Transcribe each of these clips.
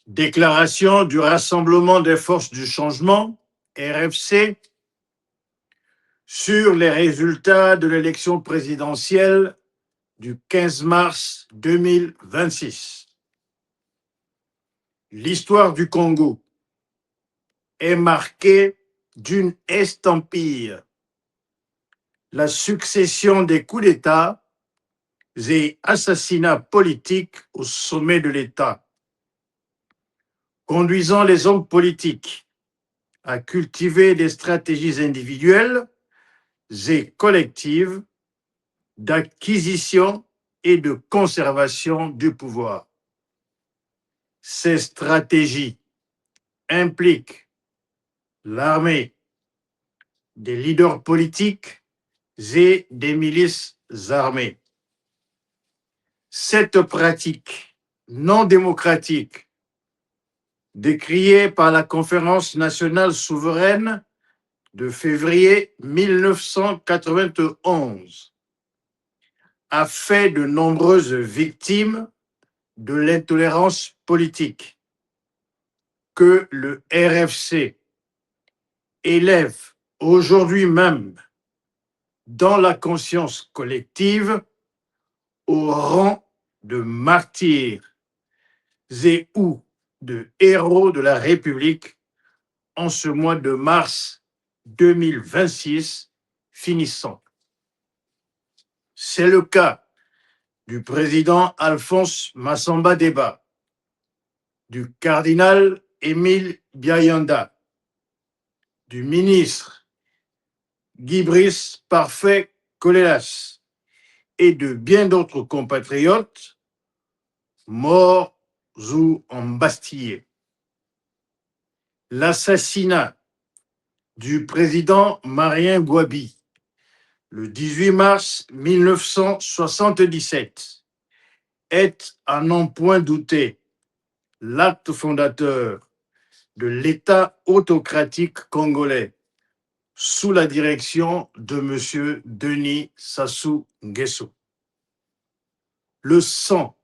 Déclaration du Rassemblement des forces du changement, RFC, sur les résultats de l'élection présidentielle du 15 mars 2026. L'histoire du Congo est marquée d'une estampille. La succession des coups d'État et assassinats politiques au sommet de l'État, conduisant les hommes politiques à cultiver des stratégies individuelles et collectives d'acquisition et de conservation du pouvoir. Ces stratégies impliquent l'armée, des leaders politiques et des milices armées. Cette pratique non démocratique, décriée par la Conférence nationale souveraine de février 1991, a fait de nombreuses victimes de l'intolérance politique que le RFC élève aujourd'hui même dans la conscience collective au rang de martyrs et ou de héros de la République en ce mois de mars 2026 finissant. C'est le cas du président Alphonse Massamba Deba, du cardinal Émile Biayanda, du ministre Guy-Brice Parfait Colélas et de bien d'autres compatriotes morts ou embastillés. L'assassinat du président Marien Gouabi le 18 mars 1977 est, à n'en point douter, l'acte fondateur de l'État autocratique congolais sous la direction de M. Denis Sassou Nguesso. Le sang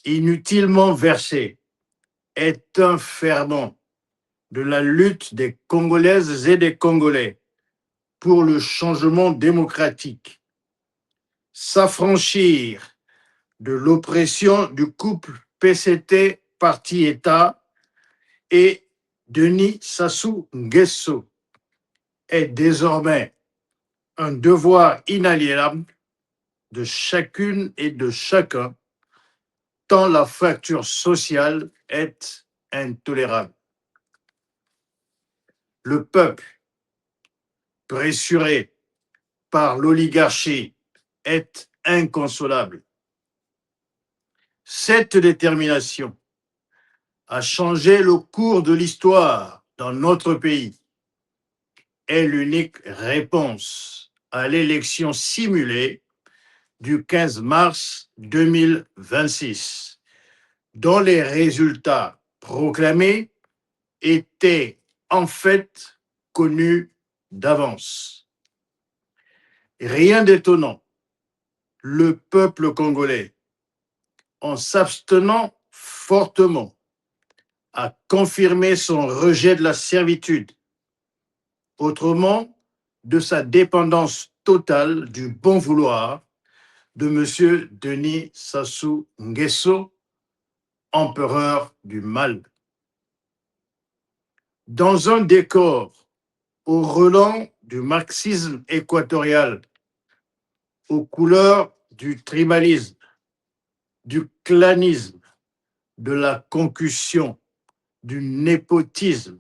inutilement versé est un ferment de la lutte des Congolaises et des Congolais pour le changement démocratique. S'affranchir de l'oppression du couple PCT Parti-État et Denis Sassou Nguesso est désormais un devoir inaliénable de chacune et de chacun, tant la fracture sociale est intolérable. Le peuple, pressuré par l'oligarchie, est inconsolable. Cette détermination a changé le cours de l'histoire dans notre pays. Est l'unique réponse à l'élection simulée du 15 mars 2026, dont les résultats proclamés étaient en fait connus d'avance. Rien d'étonnant, le peuple congolais, en s'abstenant fortement, a confirmé son rejet de la servitude, autrement de sa dépendance totale du bon vouloir de M. Denis Sassou Nguesso, empereur du mal. Dans un décor au relent du marxisme équatorial, aux couleurs du tribalisme, du clanisme, de la concussion, du népotisme,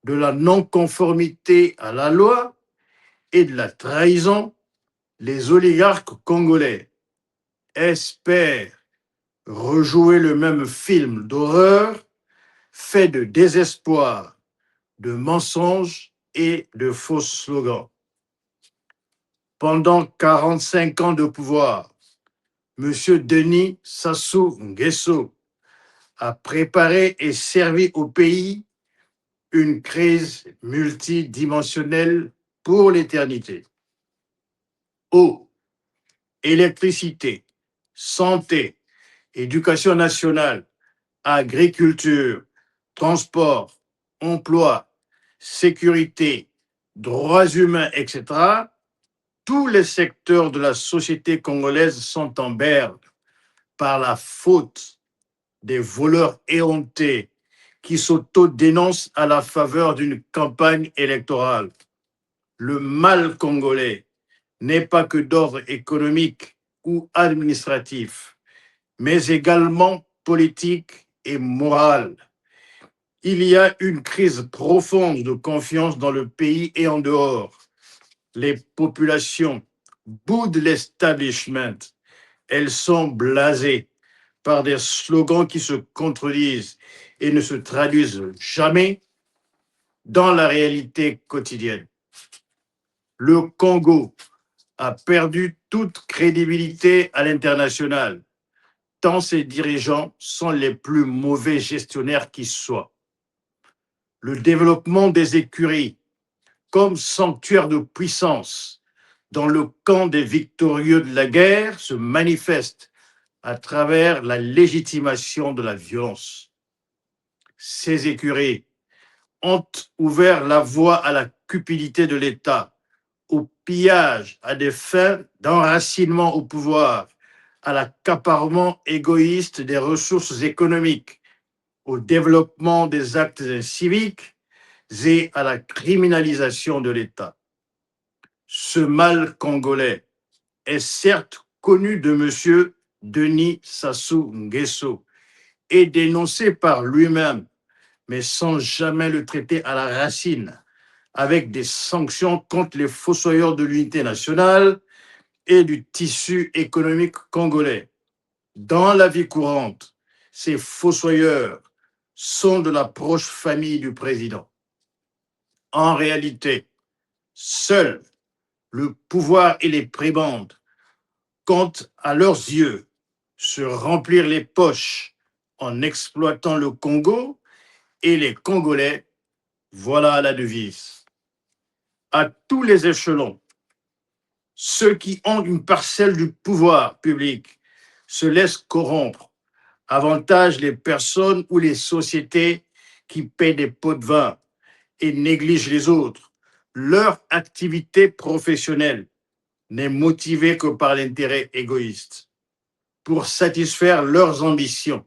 de la non-conformité à la loi et de la trahison, les oligarques congolais espèrent rejouer le même film d'horreur fait de désespoir, de mensonges et de faux slogans. Pendant 45 ans de pouvoir, M. Denis Sassou Nguesso a préparé et servi au pays une crise multidimensionnelle pour l'éternité. Eau, électricité, santé, éducation nationale, agriculture, transport, emploi, sécurité, droits humains, etc., tous les secteurs de la société congolaise sont en berne par la faute des voleurs éhontés qui s'auto-dénoncent à la faveur d'une campagne électorale. Le mal congolais n'est pas que d'ordre économique ou administratif, mais également politique et moral. Il y a une crise profonde de confiance dans le pays et en dehors. Les populations boudent l'establishment. Elles sont blasées par des slogans qui se contredisent et ne se traduisent jamais dans la réalité quotidienne. Le Congo a perdu toute crédibilité à l'international, tant ses dirigeants sont les plus mauvais gestionnaires qui soient. Le développement des écuries comme sanctuaire de puissance dans le camp des victorieux de la guerre se manifeste à travers la légitimation de la violence. Ces écuries ont ouvert la voie à la cupidité de l'État, au pillage, à des fins d'enracinement au pouvoir, à l'accaparement égoïste des ressources économiques, au développement des actes civiques et à la criminalisation de l'État. Ce mal congolais est certes connu de M. Denis Sassou Nguesso et dénoncé par lui-même, mais sans jamais le traiter à la racine, avec des sanctions contre les fossoyeurs de l'unité nationale et du tissu économique congolais. Dans la vie courante, ces fossoyeurs sont de la proche famille du président. En réalité, seul le pouvoir et les prébendes comptent à leurs yeux se remplir les poches en exploitant le Congo et les Congolais. Voilà la devise. À tous les échelons, ceux qui ont une parcelle du pouvoir public se laissent corrompre, avantage les personnes ou les sociétés qui paient des pots de vin et négligent les autres. Leur activité professionnelle n'est motivée que par l'intérêt égoïste. Pour satisfaire leurs ambitions,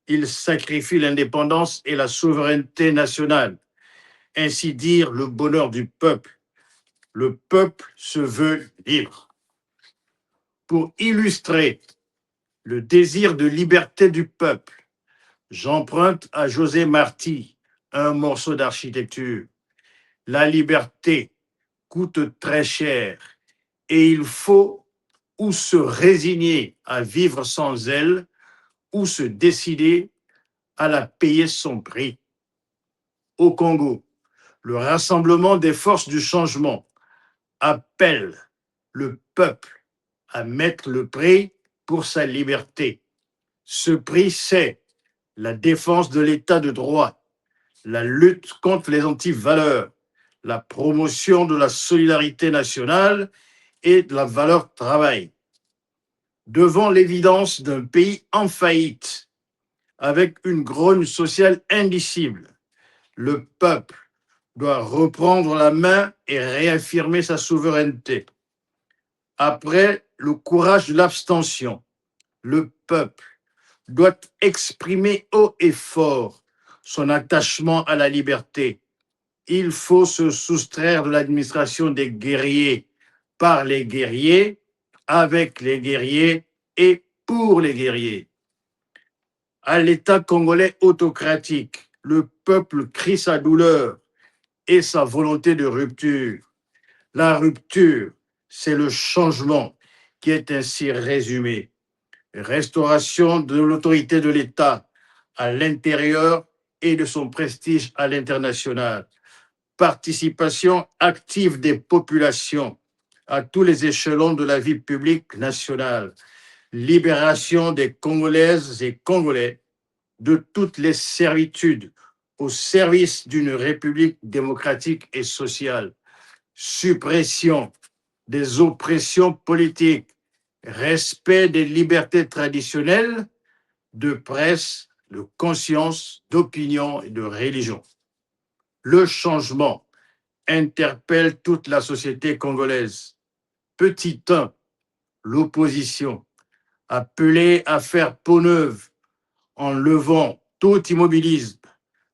ils sacrifient l'indépendance et la souveraineté nationale, ainsi dire le bonheur du peuple. Le peuple se veut libre. Pour illustrer le désir de liberté du peuple, j'emprunte à José Marti un morceau d'architecture. La liberté coûte très cher et il faut ou se résigner à vivre sans elle ou se décider à la payer son prix. Au Congo, le rassemblement des forces du changement appelle le peuple à mettre le prix pour sa liberté. Ce prix, c'est la défense de l'état de droit, la lutte contre les antivaleurs, la promotion de la solidarité nationale et de la valeur travail. Devant l'évidence d'un pays en faillite, avec une grogne sociale indicible, le peuple doit reprendre la main et réaffirmer sa souveraineté. Après le courage de l'abstention, le peuple doit exprimer haut et fort son attachement à la liberté. Il faut se soustraire de l'administration des guerriers par les guerriers, avec les guerriers et pour les guerriers. À l'État congolais autocratique, le peuple crie sa douleur et sa volonté de rupture. La rupture, c'est le changement qui est ainsi résumé. Restauration de l'autorité de l'État à l'intérieur et de son prestige à l'international. Participation active des populations à tous les échelons de la vie publique nationale. Libération des Congolaises et Congolais de toutes les servitudes au service d'une république démocratique et sociale. Suppression des oppressions politiques, respect des libertés traditionnelles de presse, de conscience, d'opinion et de religion. Le changement interpelle toute la société congolaise. Petit 1, l'opposition, appelée à faire peau neuve en levant tout immobilisme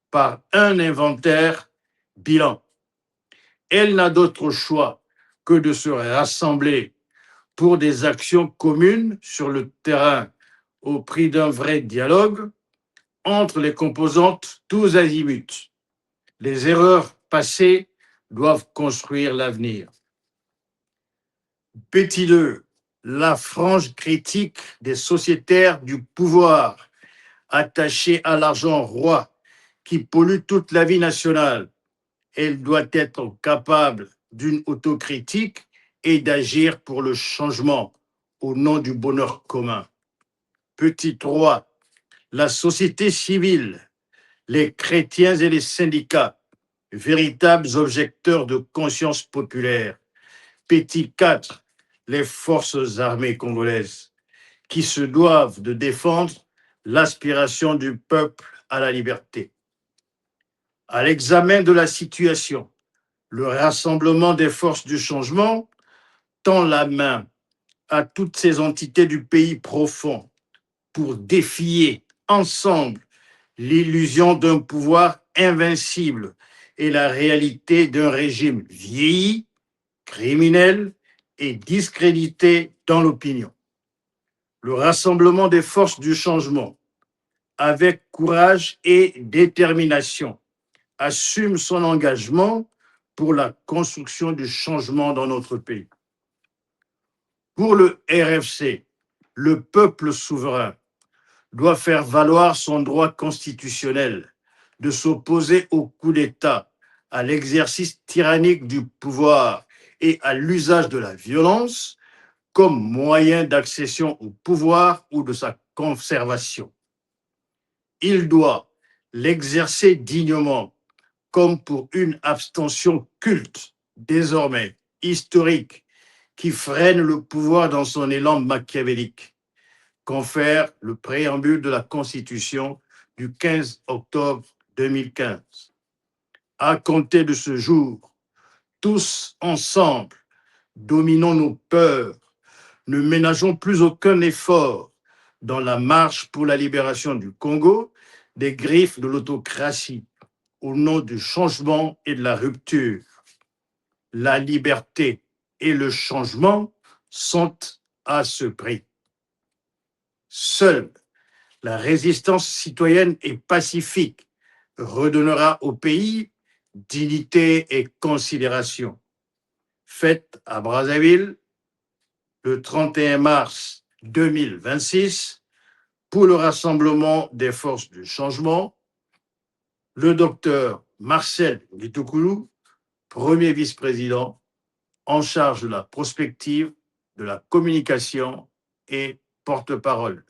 par un inventaire bilan. Elle n'a d'autre choix que de se rassembler pour des actions communes sur le terrain au prix d'un vrai dialogue entre les composantes tous azimuts. Les erreurs passées doivent construire l'avenir. Petit 2, la frange critique des sociétaires du pouvoir attachés à l'argent roi qui pollue toute la vie nationale. Elle doit être capable d'une autocritique et d'agir pour le changement au nom du bonheur commun. Petit 3, la société civile, les chrétiens et les syndicats, véritables objecteurs de conscience populaire. Petit 4, les forces armées congolaises, qui se doivent de défendre l'aspiration du peuple à la liberté. À l'examen de la situation, le rassemblement des forces du changement tend la main à toutes ces entités du pays profond pour défier ensemble l'illusion d'un pouvoir invincible et la réalité d'un régime vieilli, criminel et discrédité dans l'opinion. Le rassemblement des forces du changement, avec courage et détermination, assume son engagement pour la construction du changement dans notre pays. Pour le RFC, le peuple souverain doit faire valoir son droit constitutionnel de s'opposer au coup d'État, à l'exercice tyrannique du pouvoir et à l'usage de la violence comme moyen d'accession au pouvoir ou de sa conservation. Il doit l'exercer dignement, comme pour une abstention culte, désormais historique, qui freine le pouvoir dans son élan machiavélique, confère le préambule de la Constitution du 15 octobre 2015. À compter de ce jour, tous ensemble, dominons nos peurs, ne ménageons plus aucun effort dans la marche pour la libération du Congo des griffes de l'autocratie au nom du changement et de la rupture. La liberté et le changement sont à ce prix. Seule la résistance citoyenne et pacifique redonnera au pays dignité et considération. Faite à Brazzaville le 31 mars 2026 pour le Rassemblement des forces du changement, le docteur Marcel Gitoukoulou, premier vice-président en charge de la prospective, de la communication et porte-parole.